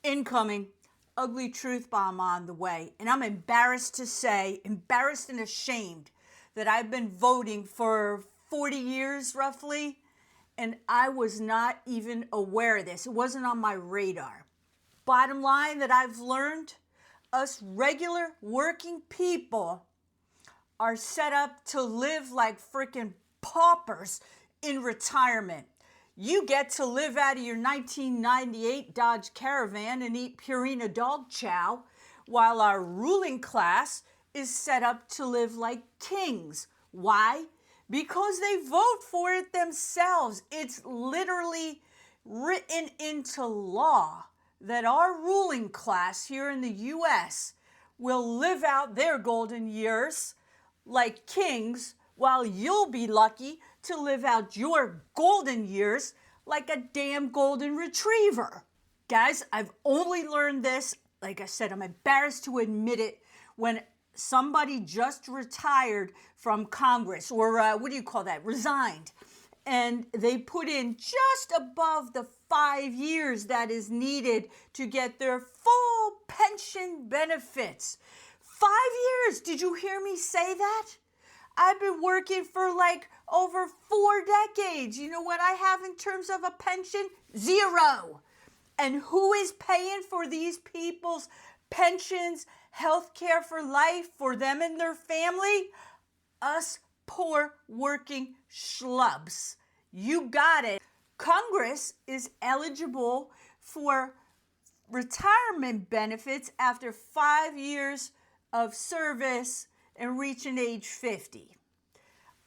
Incoming. Ugly truth bomb on the way. And I'm embarrassed to say, embarrassed and ashamed, that I've been voting for 40 years roughly, and I was not even aware of this. It wasn't on my radar. Bottom line that I've learned, us regular working people are set up to live like freaking paupers in retirement. You get to live out of your 1998 Dodge Caravan and eat Purina dog chow, while our ruling class is set up to live like kings. Why? Because they vote for it themselves. It's literally written into law that our ruling class here in the U.S. will live out their golden years like kings, while you'll be lucky to live out your golden years like a damn golden retriever. Guys, I've only learned this, like I said, I'm embarrassed to admit it, when somebody just retired from Congress, or what do you call that, resigned, and they put in just above the 5 years that is needed to get their full pension benefits. 5 years, did you hear me say that? I've been working for like over 4 decades. You know what I have in terms of a pension? 0. And who is paying for these people's pensions, health care for life, for them and their family? Us poor working schlubs. You got it. Congress is eligible for retirement benefits after 5 years of service and reaching age 50.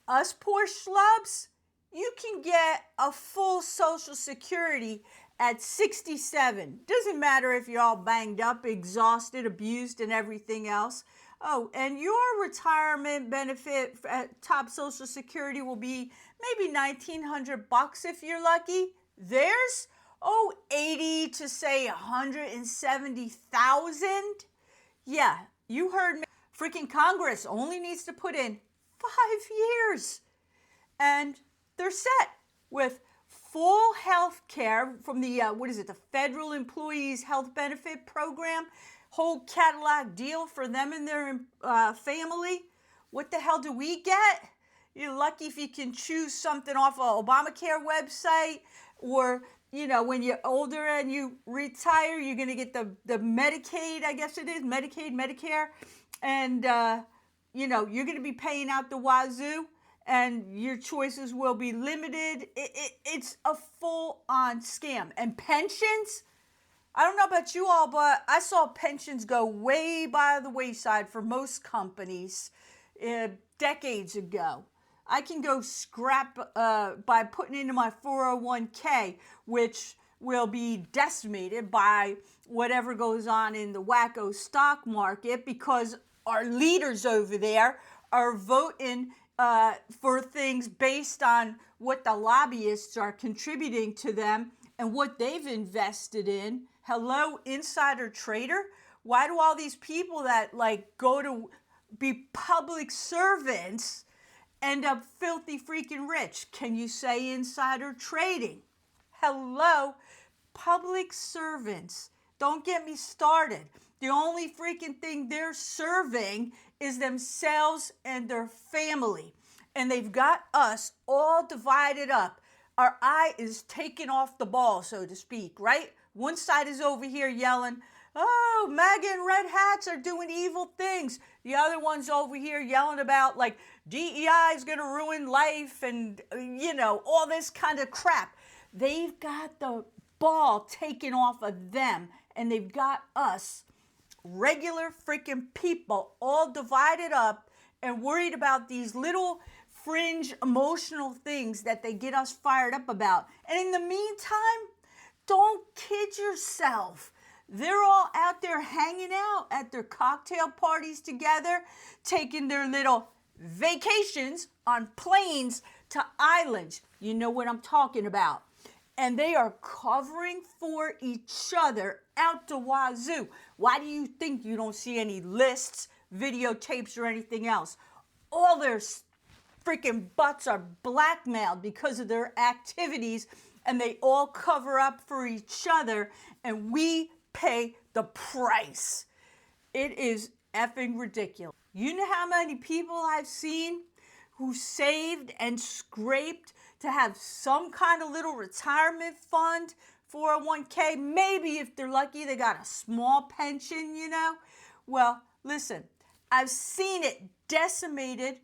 Us poor schlubs, you can get a full Social Security at 67. Doesn't matter if you're all banged up, exhausted, abused, and everything else. Oh, and your retirement benefit at top Social Security will be maybe $1,900 if you're lucky. Theirs, 80 to say 170,000. Yeah, you heard me. Freaking Congress only needs to put in 5 years, and they're set with full health care from the, the Federal Employees Health Benefit Program, whole Cadillac deal for them and their family. What the hell do we get? You're lucky if you can choose something off of Obamacare website, or, when you're older and you retire, you're going to get the Medicaid, I guess it is, Medicaid, Medicare. And, you're going to be paying out the wazoo, and your choices will be limited. It's a full-on scam. And pensions, I don't know about you all, but I saw pensions go way by the wayside for most companies decades ago. I can go scrap by putting into my 401k, which will be decimated by whatever goes on in the wacko stock market, because our leaders over there are voting for things based on what the lobbyists are contributing to them and what they've invested in. Hello, insider trader? Why do all these people that go to be public servants end up filthy freaking rich? Can you say insider trading? Hello, public servants. Don't get me started. The only freaking thing they're serving is themselves and their family. And they've got us all divided up. Our eye is taken off the ball, so to speak, right? One side is over here yelling, oh, MAGA and red hats are doing evil things. The other one's over here yelling about DEI is going to ruin life and, all this kind of crap. They've got the ball taken off of them, and they've got us regular freaking people all divided up and worried about these little fringe emotional things that they get us fired up about. And in the meantime, don't kid yourself. They're all out there hanging out at their cocktail parties together, taking their little vacations on planes to islands. You know what I'm talking about. And they are covering for each other out the wazoo. Why do you think you don't see any lists, videotapes, or anything else? All their freaking butts are blackmailed because of their activities, and they all cover up for each other, and we pay the price. It is effing ridiculous. You know how many people I've seen who saved and scraped to have some kind of little retirement fund, 401k, maybe if they're lucky they got a small pension, you know? Well, listen, I've seen it decimated,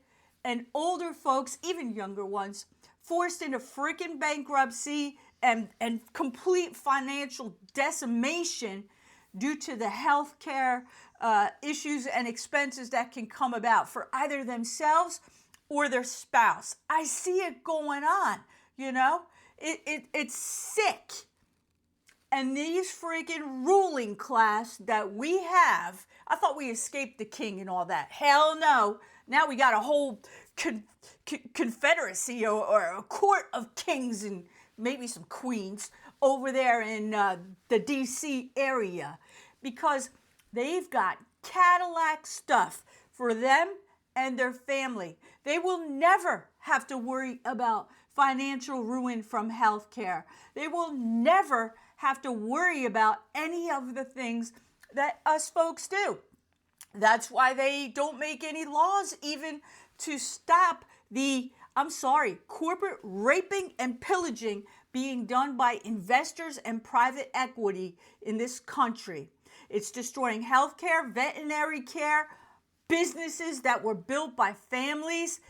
and older folks, even younger ones, forced into freaking bankruptcy and complete financial decimation due to the healthcare issues and expenses that can come about for either themselves or their spouse. I see it going on, you know? It's sick. And these freaking ruling class that we have, I thought we escaped the king and all that. Hell no. Now we got a whole confederacy or a court of kings and maybe some queens over there in the DC area, because they've got Cadillac stuff for them and their family. They will never have to worry about financial ruin from healthcare. They will never have to worry about any of the things that us folks do. That's why they don't make any laws even to stop the, corporate raping and pillaging being done by investors and private equity in this country. It's destroying healthcare, veterinary care, businesses that were built by families.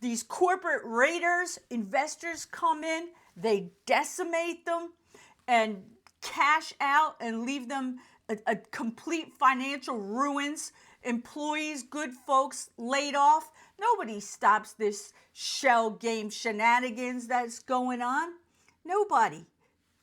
These corporate raiders, investors come in, they decimate them and cash out and leave them a complete financial ruins. Employees, good folks laid off. Nobody stops this shell game shenanigans that's going on. Nobody.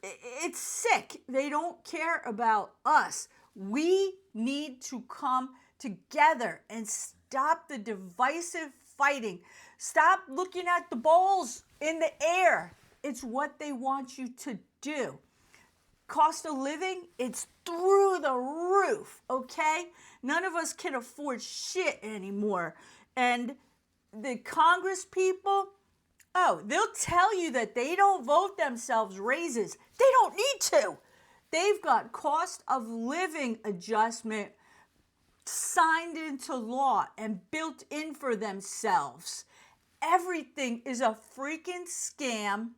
It's sick. They don't care about us. We need to come together and stop the divisive fighting. Stop looking at the balls in the air. It's what they want you to do. Cost of living, it's through the roof, okay? None of us can afford shit anymore. And the Congress people, they'll tell you that they don't vote themselves raises. They don't need to. They've got cost of living adjustment signed into law and built in for themselves. Everything is a freaking scam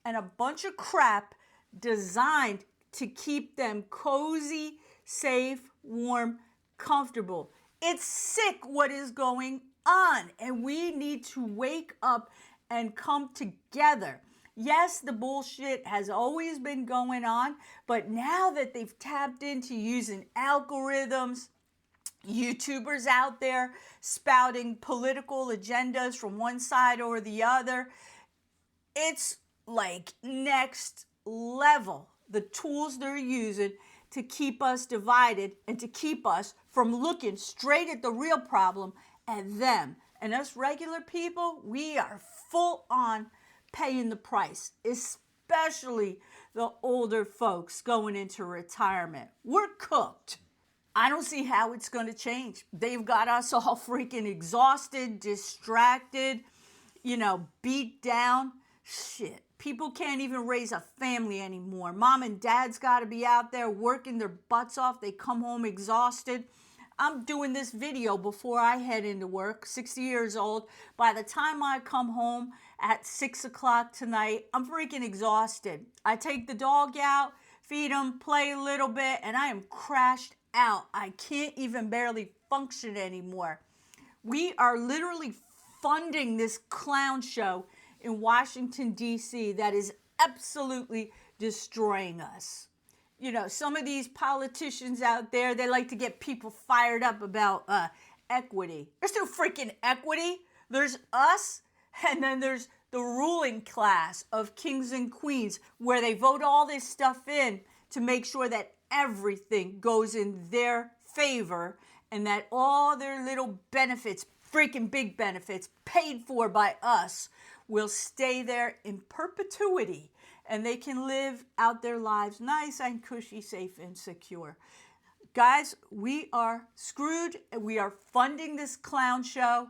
and a bunch of crap designed to keep them cozy, safe, warm, comfortable. It's sick what is going on, and we need to wake up and come together. Yes, the bullshit has always been going on, but now that they've tapped into using algorithms, YouTubers out there spouting political agendas from one side or the other, it's like next level. The tools they're using to keep us divided and to keep us from looking straight at the real problem at them. And us regular people, we are full on paying the price, especially the older folks going into retirement. We're cooked. I don't see how it's going to change. They've got us all freaking exhausted, distracted, beat down. Shit. People can't even raise a family anymore. Mom and dad's got to be out there working their butts off. They come home exhausted. I'm doing this video before I head into work, 60 years old. By the time I come home at 6 o'clock tonight, I'm freaking exhausted. I take the dog out, feed him, play a little bit, and I am crashed out. I can't even barely function anymore. We are literally funding this clown show in Washington, D.C. that is absolutely destroying us. Some of these politicians out there, they like to get people fired up about equity. There's no freaking equity. There's us, and then there's the ruling class of kings and queens, where they vote all this stuff in to make sure that everything goes in their favor and that all their little benefits, freaking big benefits, paid for by us, will stay there in perpetuity, and they can live out their lives nice and cushy, safe and secure. Guys, we are screwed. We are funding this clown show,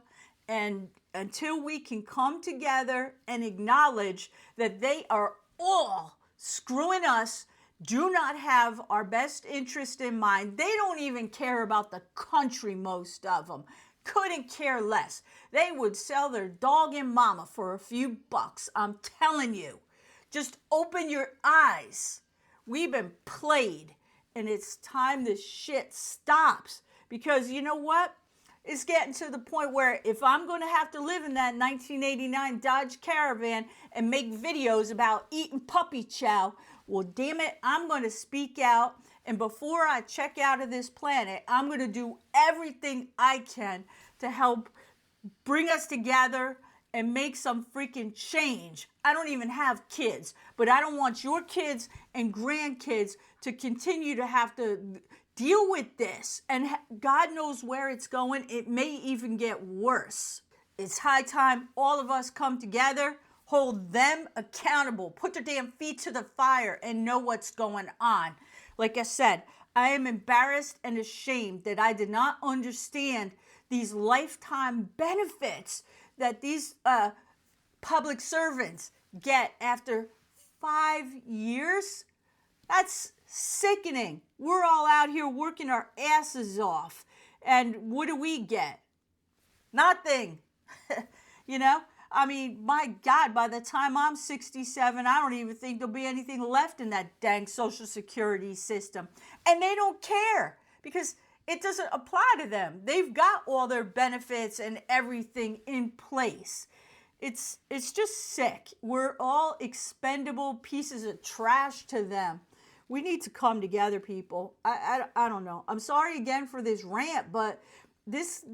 and until we can come together and acknowledge that they are all screwing us, do not have our best interest in mind. They don't even care about the country, most of them. Couldn't care less. They would sell their dog and mama for a few bucks. I'm telling you. Just open your eyes. We've been played, and it's time this shit stops. Because you know what? It's getting to the point where if I'm going to have to live in that 1989 Dodge Caravan and make videos about eating puppy chow, well, damn it, I'm going to speak out. And before I check out of this planet, I'm going to do everything I can to help bring us together and make some freaking change. I don't even have kids, but I don't want your kids and grandkids to continue to have to deal with this. And God knows where it's going. It may even get worse. It's high time all of us come together, hold them accountable, put their damn feet to the fire, and know what's going on. Like I said, I am embarrassed and ashamed that I did not understand these lifetime benefits that these public servants get after 5 years. That's sickening. We're all out here working our asses off. And what do we get? Nothing. You know? I mean, my God, by the time I'm 67, I don't even think there'll be anything left in that dang Social Security system. And they don't care because it doesn't apply to them. They've got all their benefits and everything in place. It's just sick. We're all expendable pieces of trash to them. We need to come together, people. I don't know. I'm sorry again for this rant, but this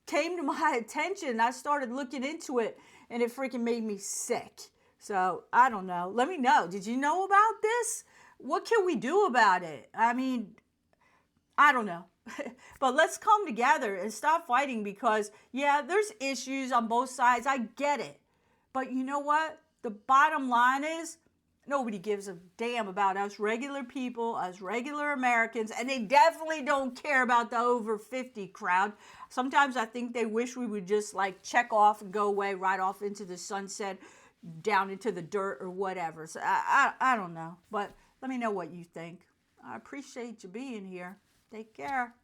came to my attention. I started looking into it, and it freaking made me sick. So, I don't know. Let me know. Did you know about this? What can we do about it? I mean, I don't know. But let's come together and stop fighting because, yeah, there's issues on both sides. I get it. But you know what? The bottom line is nobody gives a damn about us regular people, us regular Americans, and they definitely don't care about the over 50 crowd. Sometimes I think they wish we would just like check off and go away right off into the sunset, down into the dirt or whatever. So I don't know. But let me know what you think. I appreciate you being here. Take care.